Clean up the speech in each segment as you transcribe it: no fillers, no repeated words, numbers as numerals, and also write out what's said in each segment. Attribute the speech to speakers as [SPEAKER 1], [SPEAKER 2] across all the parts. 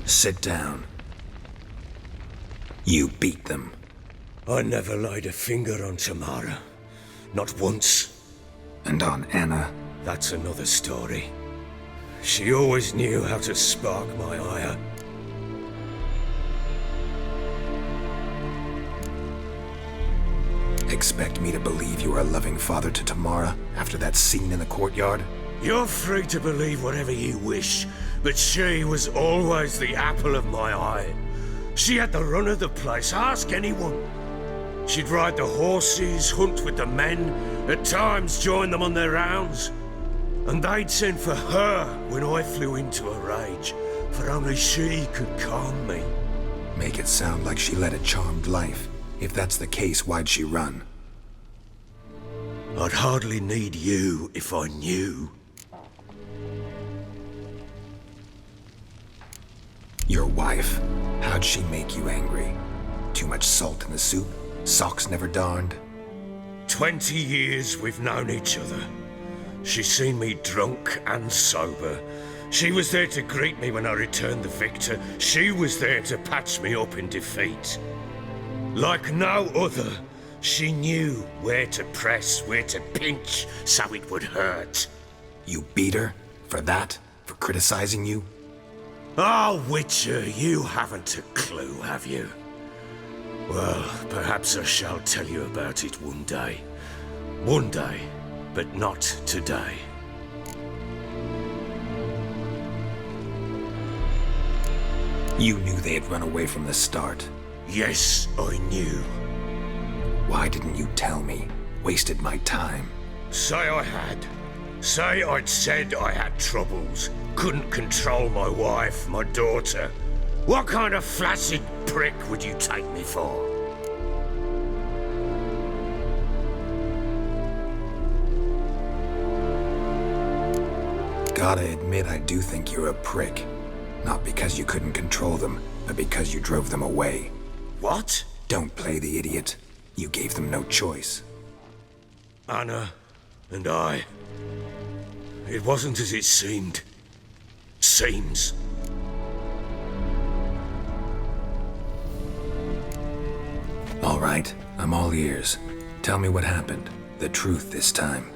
[SPEAKER 1] Sit down. You beat them.
[SPEAKER 2] I never laid a finger on Tamara. Not once.
[SPEAKER 1] And on Anna?
[SPEAKER 2] That's another story. She always knew how to spark my ire.
[SPEAKER 1] Expect me to believe you were a loving father to Tamara after that scene in the courtyard?
[SPEAKER 2] You're free to believe whatever you wish, but she was always the apple of my eye. She had the run of the place, ask anyone. She'd ride the horses, hunt with the men, at times join them on their rounds. And they'd send for her when I flew into a rage, for only she could calm me.
[SPEAKER 1] Make it sound like she led a charmed life. If that's the case, why'd she run?
[SPEAKER 2] I'd hardly need you if I knew.
[SPEAKER 1] Your wife. How'd she make you angry? Too much salt in the soup? Socks never darned?
[SPEAKER 2] 20 years we've known each other. She's seen me drunk and sober. She was there to greet me when I returned the victor. She was there to patch me up in defeat. Like no other, she knew where to press, where to pinch, so it would hurt.
[SPEAKER 1] You beat her? For that? For criticizing you?
[SPEAKER 2] Oh, Witcher, you haven't a clue, have you? Well, perhaps I shall tell you about it one day. One day, but not today.
[SPEAKER 1] You knew they had run away from the start.
[SPEAKER 2] Yes, I knew.
[SPEAKER 1] Why didn't you tell me? Wasted my time.
[SPEAKER 2] Say I had. Say I'd said I had troubles. Couldn't control my wife, my daughter. What kind of flaccid prick would you take me for?
[SPEAKER 1] Gotta admit, I do think you're a prick. Not because you couldn't control them, but because you drove them away.
[SPEAKER 2] What?
[SPEAKER 1] Don't play the idiot. You gave them no choice.
[SPEAKER 2] Anna and I. It wasn't as it seemed. Seems.
[SPEAKER 1] All right, I'm all ears. Tell me what happened. The truth this time.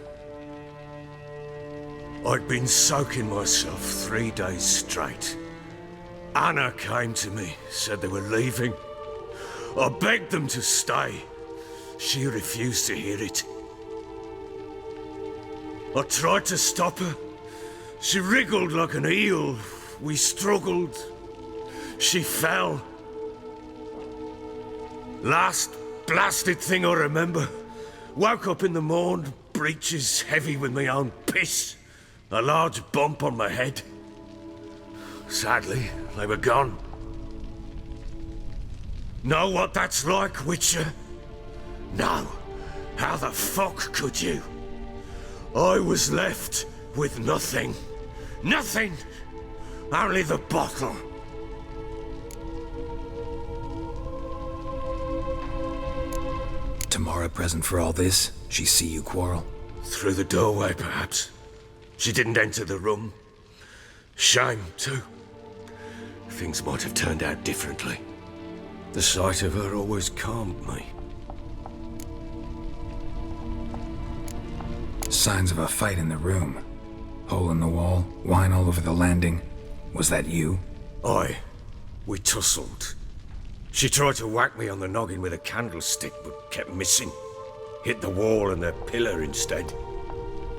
[SPEAKER 2] I'd been soaking myself 3 days straight. Anna came to me, said they were leaving. I begged them to stay. She refused to hear it. I tried to stop her. She wriggled like an eel. We struggled. She fell. Last blasted thing I remember. Woke up in the morn, breeches heavy with my own piss. A large bump on my head. Sadly, they were gone. Know what that's like, Witcher? No. How the fuck could you? I was left with nothing. Nothing! Only the bottle.
[SPEAKER 1] Tamara present for all this? She see you quarrel?
[SPEAKER 2] Through the doorway, perhaps. She didn't enter the room. Shame, too. Things might have turned out differently. The sight of her always calmed me.
[SPEAKER 1] Signs of a fight in the room. Hole in the wall, wine all over the landing. Was that you?
[SPEAKER 2] Aye. We tussled. She tried to whack me on the noggin with a candlestick, but kept missing. Hit the wall and the pillar instead.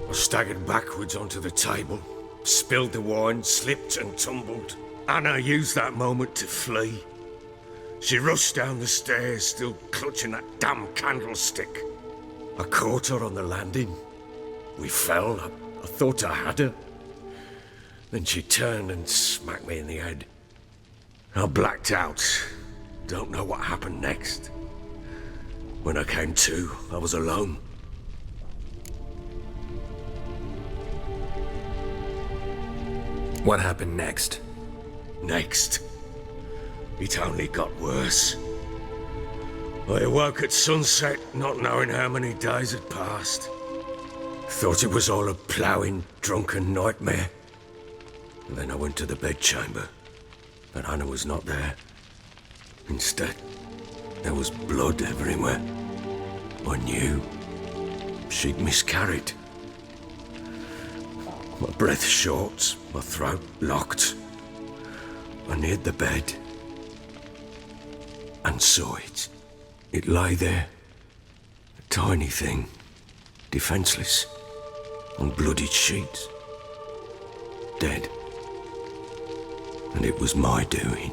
[SPEAKER 2] I staggered backwards onto the table, spilled the wine, slipped and tumbled. Anna used that moment to flee. She rushed down the stairs, still clutching that damn candlestick. I caught her on the landing. We fell. I thought I had her. Then she turned and smacked me in the head. I blacked out. Don't know what happened next. When I came to, I was alone.
[SPEAKER 1] What happened next?
[SPEAKER 2] Next? It only got worse. I awoke at sunset, not knowing how many days had passed. Thought it was all a ploughing, drunken nightmare. And then I went to the bedchamber. But Anna was not there. Instead, there was blood everywhere. I knew she'd miscarried. My breath short, my throat locked. I neared the bed and saw it. It lay there, a tiny thing, defenseless, on bloodied sheets, dead. And it was my doing.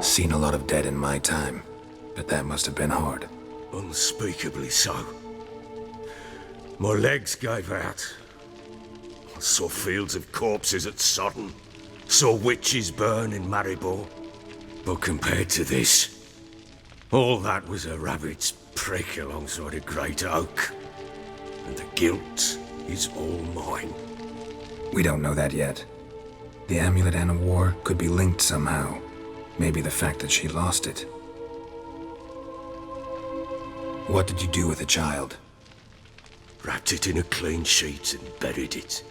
[SPEAKER 1] Seen a lot of dead in my time, but that must have been hard.
[SPEAKER 2] Unspeakably so. My legs gave out. I saw fields of corpses at Sodden, saw witches burn in Maribor. But compared to this, all that was a rabbit's prick alongside a great oak. And the guilt is all mine.
[SPEAKER 1] We don't know that yet. The amulet Anna wore could be linked somehow. Maybe the fact that she lost it. What did you do with the child?
[SPEAKER 2] Wrapped it in a clean sheet and buried it.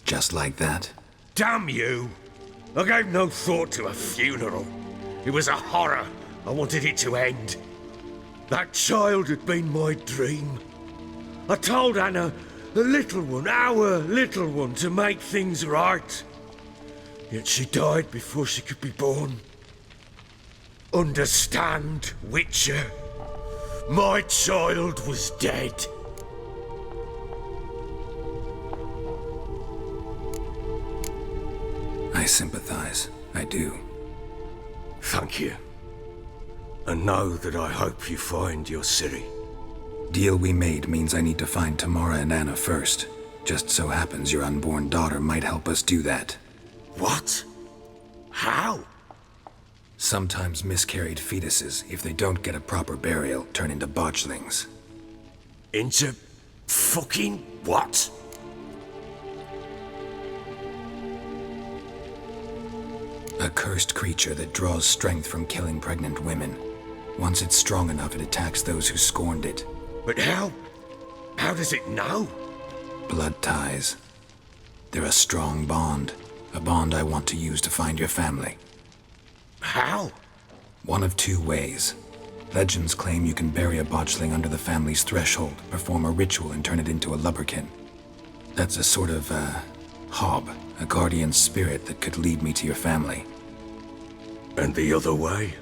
[SPEAKER 1] Just like that?
[SPEAKER 2] Damn you! I gave no thought to a funeral. It was a horror. I wanted it to end. That child had been my dream. I told Anna, the little one, our little one, to make things right. Yet she died before she could be born. Understand, Witcher? My child was dead.
[SPEAKER 1] I sympathize. I do.
[SPEAKER 2] Thank you. And know that I hope you find your Ciri.
[SPEAKER 1] Deal we made means I need to find Tamara and Anna first. Just so happens your unborn daughter might help us do that.
[SPEAKER 2] What? How?
[SPEAKER 1] Sometimes miscarried fetuses, if they don't get a proper burial, turn into botchlings.
[SPEAKER 2] Into fucking what?
[SPEAKER 1] A cursed creature that draws strength from killing pregnant women. Once it's strong enough, it attacks those who scorned it.
[SPEAKER 2] But how? How does it know?
[SPEAKER 1] Blood ties. They're a strong bond. A bond I want to use to find your family.
[SPEAKER 2] How?
[SPEAKER 1] One of two ways. Legends claim you can bury a botchling under the family's threshold, perform a ritual, and turn it into a lubberkin. That's a sort of, hob, a guardian spirit that could lead me to your family.
[SPEAKER 2] And the other way?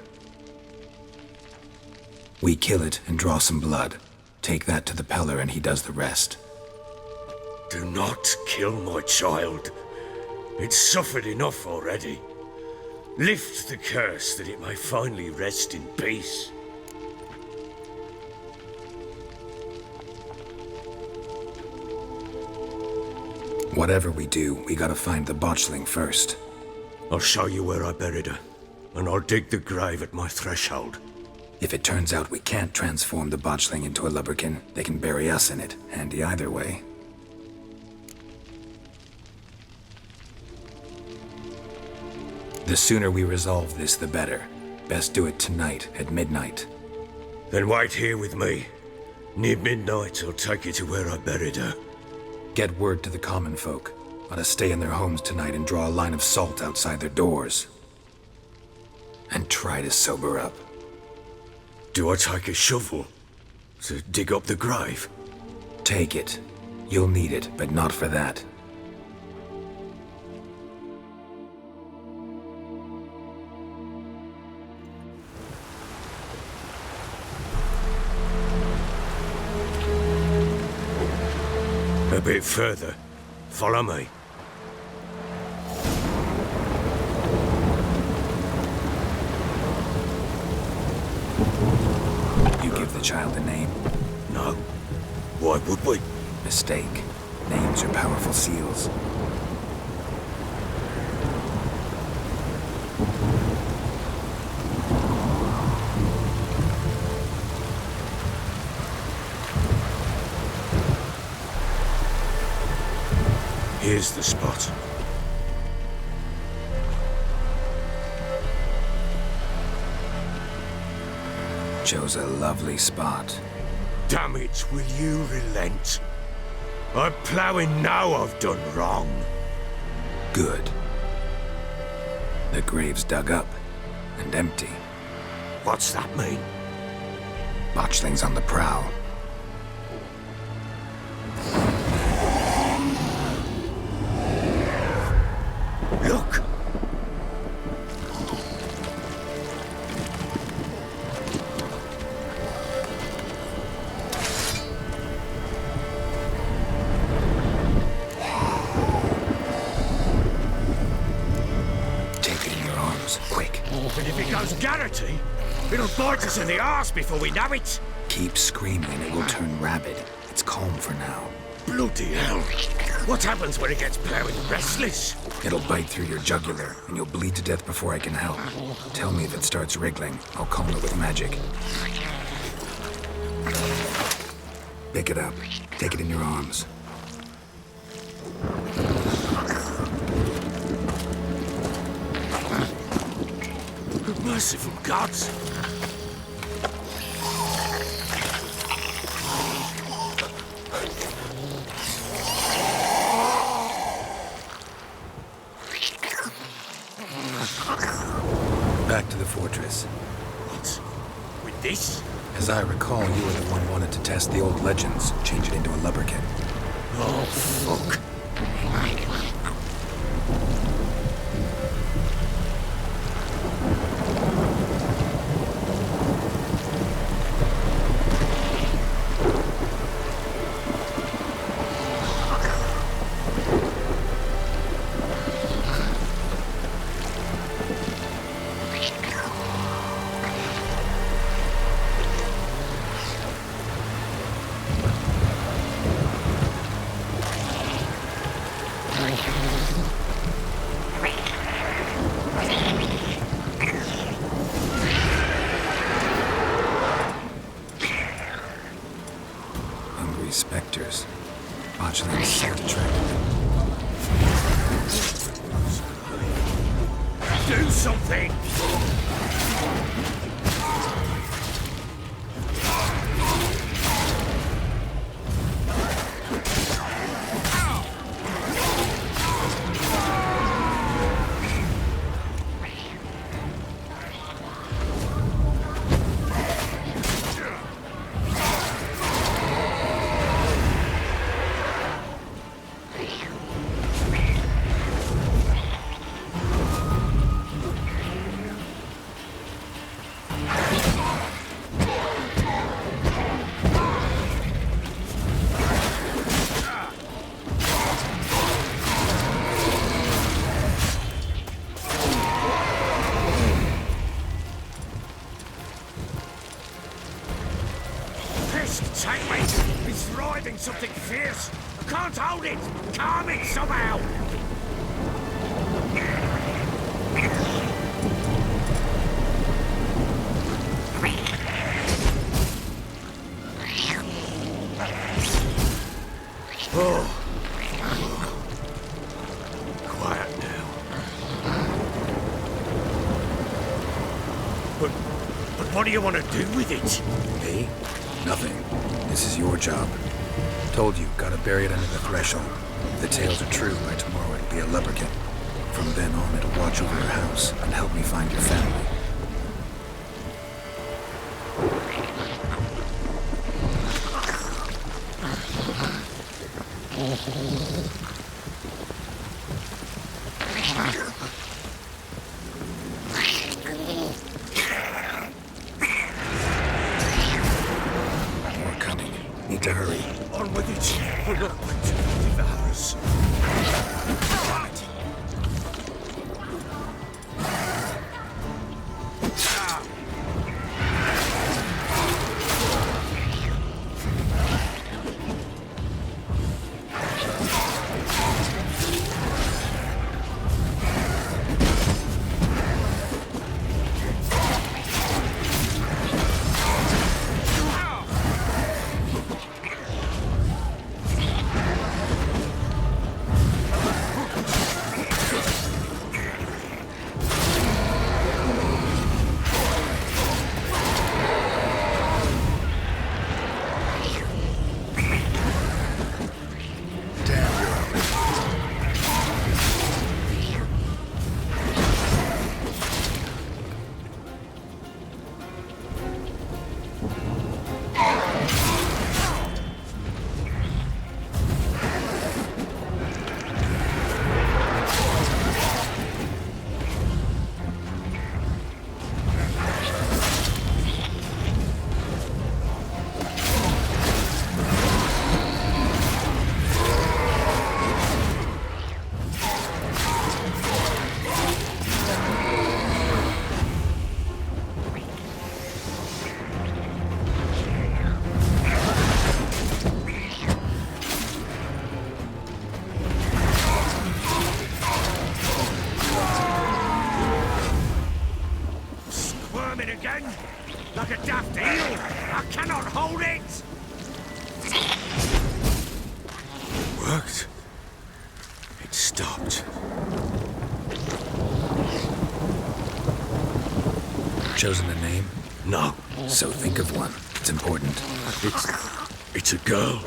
[SPEAKER 1] We kill it and draw some blood. Take that to the Peller and he does the rest.
[SPEAKER 2] Do not kill my child. It's suffered enough already. Lift the curse that it may finally rest in peace.
[SPEAKER 1] Whatever we do, we gotta find the botchling first.
[SPEAKER 2] I'll show you where I buried her, and I'll dig the grave at my threshold.
[SPEAKER 1] If it turns out we can't transform the botchling into a lubberkin, they can bury us in it. Handy either way. The sooner we resolve this, the better. Best do it tonight, at midnight.
[SPEAKER 2] Then wait here with me. Near midnight, I'll take you to where I buried her.
[SPEAKER 1] Get word to the common folk. Let us stay in their homes tonight and draw a line of salt outside their doors. And try to sober up.
[SPEAKER 2] Do I take a shovel to dig up the grave?
[SPEAKER 1] Take it. You'll need it, but not for that.
[SPEAKER 2] A bit further. Follow me.
[SPEAKER 1] You give the child a name?
[SPEAKER 2] No. Why would we?
[SPEAKER 1] Mistake. Names are powerful seals.
[SPEAKER 2] Here's the spot.
[SPEAKER 1] Chose a lovely spot.
[SPEAKER 2] Damn it, will you relent? I'm ploughing now I've done wrong.
[SPEAKER 1] Good. The grave's dug up and empty.
[SPEAKER 2] What's that mean?
[SPEAKER 1] Botchling's on the prowl.
[SPEAKER 2] Look!
[SPEAKER 1] Take it in your arms, quick.
[SPEAKER 2] And if it goes Garrity, it'll bite us in the arse before we know it.
[SPEAKER 1] Keep screaming and it will turn rabid. It's calm for now.
[SPEAKER 2] Bloody hell. What happens when it gets plowing restless?
[SPEAKER 1] It'll bite through your jugular, and you'll bleed to death before I can help. Tell me if it starts wriggling. I'll calm it with magic. Pick it up. Take it in your arms.
[SPEAKER 2] Merciful gods!
[SPEAKER 1] Back to the fortress.
[SPEAKER 2] What? With this?
[SPEAKER 1] As I recall, you were the one wanted to test the old legends, change it into a lubberkin.
[SPEAKER 2] Oh, fuck.
[SPEAKER 1] Hungry specters. Botchling's scent attracted them.
[SPEAKER 2] Do something! Taming! It's writhing something fierce! I can't hold it! Calm it somehow! Oh. Quiet now. But what do you want to do with it?
[SPEAKER 1] Me? Nothing. This is your job. Told you, gotta bury it under the threshold. If the tales are true, by tomorrow it'll be a lubberkin. From then on, it'll watch over your house and help me find your family. More coming. Need to hurry.
[SPEAKER 2] On with it. We're not going to devour us. it again. Like a daft eel. I cannot hold it. Worked. It stopped.
[SPEAKER 1] Chosen a name?
[SPEAKER 2] No.
[SPEAKER 1] So think of one. It's important.
[SPEAKER 2] It's a girl.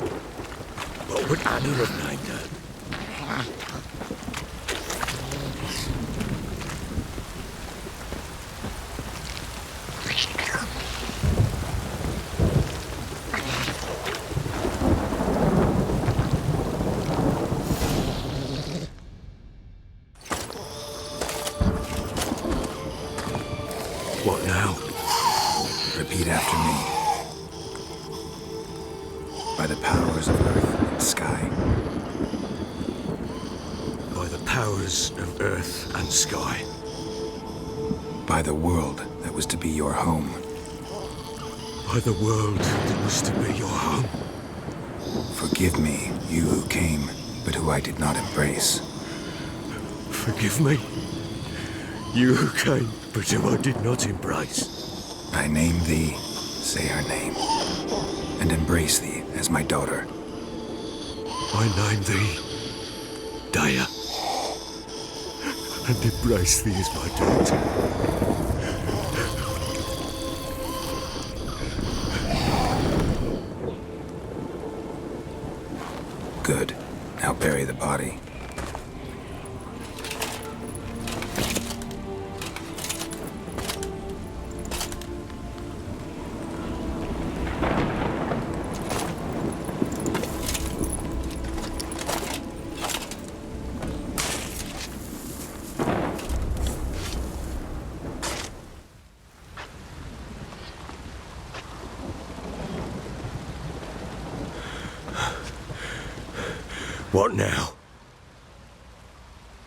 [SPEAKER 2] What would Anna have named her? What now?
[SPEAKER 1] Repeat after me. By the powers of earth and sky.
[SPEAKER 2] By the powers of earth and sky.
[SPEAKER 1] By the world that was to be your home.
[SPEAKER 2] By the world that was to be your home.
[SPEAKER 1] Forgive me, you who came, but who I did not embrace.
[SPEAKER 2] Forgive me. You who came, but who I did not embrace.
[SPEAKER 1] I name thee, say her name, and embrace thee as my daughter.
[SPEAKER 2] I name thee Daya, and embrace thee as my daughter.
[SPEAKER 1] Good. Now bury the body.
[SPEAKER 2] What now?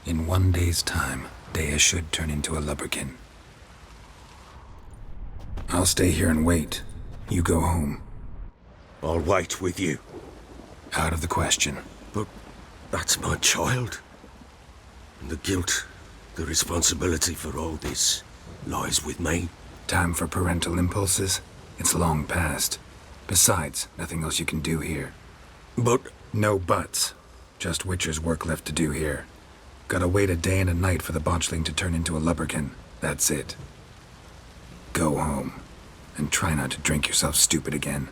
[SPEAKER 1] In 1 day's time, Dea should turn into a lubberkin. I'll stay here and wait. You go home.
[SPEAKER 2] I'll wait with you.
[SPEAKER 1] Out of the question.
[SPEAKER 2] But that's my child. And the guilt, the responsibility for all this lies with me.
[SPEAKER 1] Time for parental impulses? It's long past. Besides, nothing else you can do here.
[SPEAKER 2] But
[SPEAKER 1] No buts. Just Witcher's work left to do here. Gotta wait a day and a night for the Botchling to turn into a lubberkin. That's it. Go home. And try not to drink yourself stupid again.